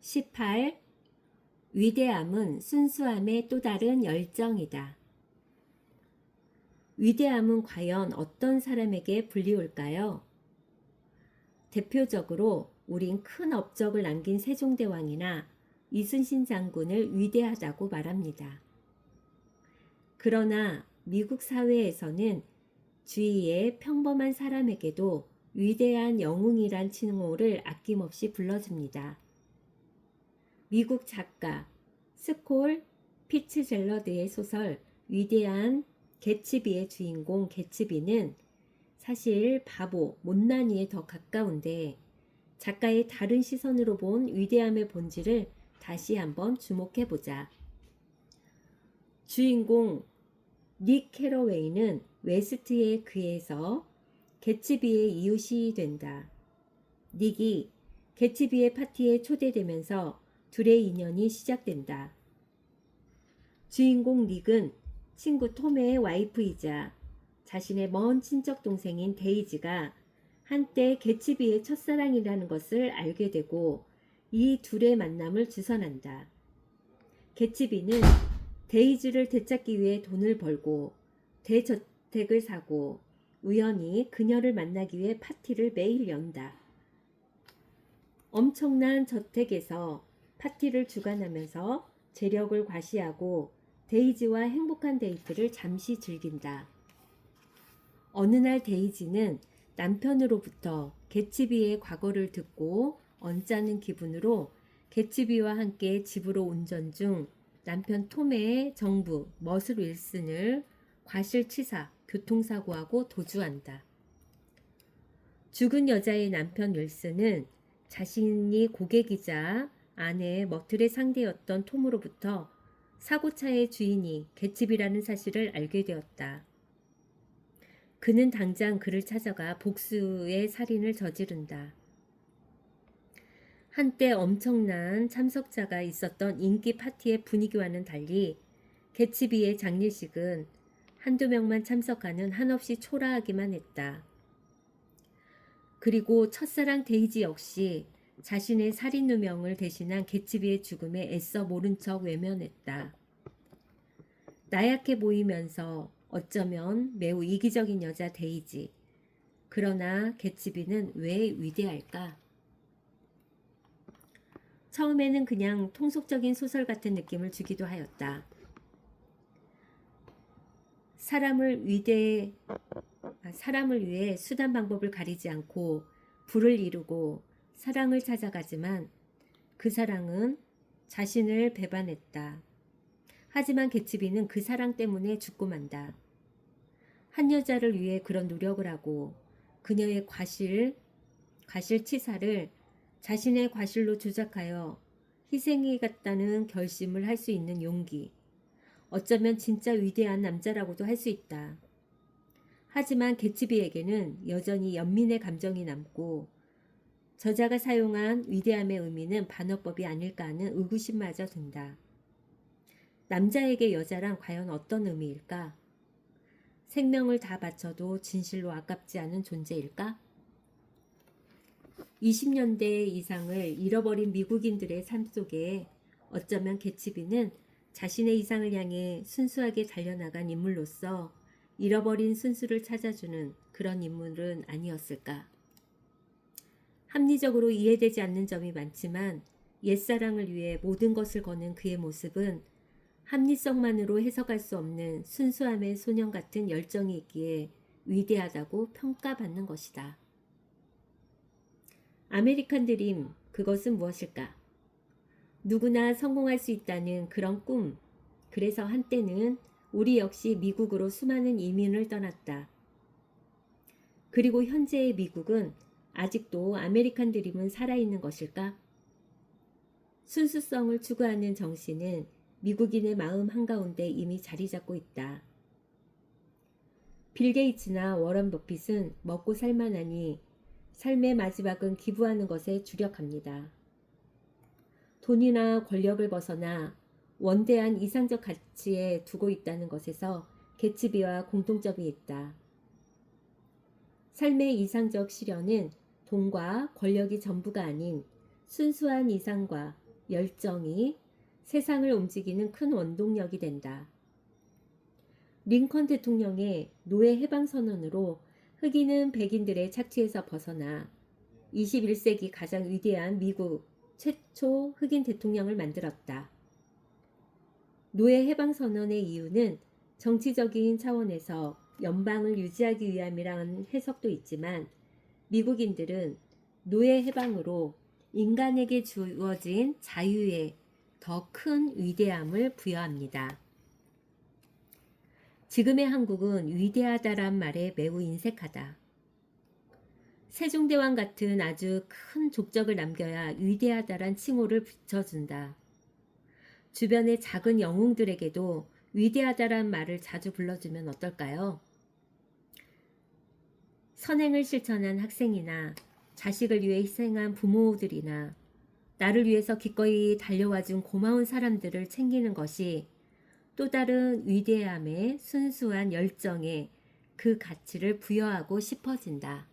18. 위대함은 순수함의 또 다른 열정이다. 위대함은 과연 어떤 사람에게 불리울까요? 대표적으로 우린 큰 업적을 남긴 세종대왕이나 이순신 장군을 위대하다고 말합니다. 그러나 미국 사회에서는 주위의 평범한 사람에게도 위대한 영웅이란 칭호를 아낌없이 불러줍니다. 미국 작가 스콜 피츠젤러드의 소설 위대한 개츠비의 주인공 개츠비는 사실 바보, 못난이에 더 가까운데 작가의 다른 시선으로 본 위대함의 본질을 다시 한번 주목해보자. 주인공 닉 캐러웨이는 웨스트의 그에서 개츠비의 이웃이 된다. 닉이 개츠비의 파티에 초대되면서 둘의 인연이 시작된다. 주인공 닉은 친구 톰의 와이프이자 자신의 먼 친척 동생인 데이지가 한때 개츠비의 첫사랑이라는 것을 알게 되고 이 둘의 만남을 주선한다. 개츠비는 데이지를 되찾기 위해 돈을 벌고 대저택을 사고 우연히 그녀를 만나기 위해 파티를 매일 연다. 엄청난 저택에서 파티를 주관하면서 재력을 과시하고 데이지와 행복한 데이트를 잠시 즐긴다. 어느 날 데이지는 남편으로부터 개츠비의 과거를 듣고 언짢은 기분으로 개츠비와 함께 집으로 운전 중 남편 톰의 정부 머슬 윌슨을 과실치사, 교통사고하고 도주한다. 죽은 여자의 남편 윌슨은 자신이 고객이자 아내의 머틀의 상대였던 톰으로부터 사고차의 주인이 개츠비라는 사실을 알게 되었다. 그는 당장 그를 찾아가 복수의 살인을 저지른다. 한때 엄청난 참석자가 있었던 인기 파티의 분위기와는 달리 개츠비의 장례식은 한두 명만 참석하는 한없이 초라하기만 했다. 그리고 첫사랑 데이지 역시 자신의 살인 누명을 대신한 개츠비의 죽음에 애써 모른 척 외면했다. 나약해 보이면서 어쩌면 매우 이기적인 여자 데이지. 그러나 개츠비는 왜 위대할까? 처음에는 그냥 통속적인 소설 같은 느낌을 주기도 하였다. 사람을 위해 수단 방법을 가리지 않고 부를 이루고 사랑을 찾아가지만 그 사랑은 자신을 배반했다. 하지만 개츠비는 그 사랑 때문에 죽고 만다. 한 여자를 위해 그런 노력을 하고 그녀의 과실치사를 자신의 과실로 조작하여 희생이 같다는 결심을 할 수 있는 용기. 어쩌면 진짜 위대한 남자라고도 할 수 있다. 하지만 개츠비에게는 여전히 연민의 감정이 남고 저자가 사용한 위대함의 의미는 반어법이 아닐까 하는 의구심마저 든다. 남자에게 여자란 과연 어떤 의미일까? 생명을 다 바쳐도 진실로 아깝지 않은 존재일까? 20년대 이상을 잃어버린 미국인들의 삶 속에 어쩌면 개츠비는 자신의 이상을 향해 순수하게 달려나간 인물로서 잃어버린 순수를 찾아주는 그런 인물은 아니었을까? 합리적으로 이해되지 않는 점이 많지만 옛사랑을 위해 모든 것을 거는 그의 모습은 합리성만으로 해석할 수 없는 순수함의 소년 같은 열정이 있기에 위대하다고 평가받는 것이다. 아메리칸 드림, 그것은 무엇일까? 누구나 성공할 수 있다는 그런 꿈. 그래서 한때는 우리 역시 미국으로 수많은 이민을 떠났다. 그리고 현재의 미국은 아직도 아메리칸 드림은 살아있는 것일까? 순수성을 추구하는 정신은 미국인의 마음 한가운데 이미 자리 잡고 있다. 빌 게이츠나 워런 버핏은 먹고 살만하니 삶의 마지막은 기부하는 것에 주력합니다. 돈이나 권력을 벗어나 원대한 이상적 가치에 두고 있다는 것에서 개츠비와 공통점이 있다. 삶의 이상적 실현은 돈과 권력이 전부가 아닌 순수한 이상과 열정이 세상을 움직이는 큰 원동력이 된다. 링컨 대통령의 노예 해방 선언으로 흑인은 백인들의 착취에서 벗어나 21세기 가장 위대한 미국 최초 흑인 대통령을 만들었다. 노예 해방 선언의 이유는 정치적인 차원에서 연방을 유지하기 위함이라는 해석도 있지만 미국인들은 노예 해방으로 인간에게 주어진 자유에 더 큰 위대함을 부여합니다. 지금의 한국은 위대하다란 말에 매우 인색하다. 세종대왕 같은 아주 큰 족적을 남겨야 위대하다란 칭호를 붙여준다. 주변의 작은 영웅들에게도 위대하다란 말을 자주 불러주면 어떨까요? 선행을 실천한 학생이나 자식을 위해 희생한 부모들이나 나를 위해서 기꺼이 달려와준 고마운 사람들을 챙기는 것이 또 다른 위대함의 순수한 열정에 그 가치를 부여하고 싶어진다.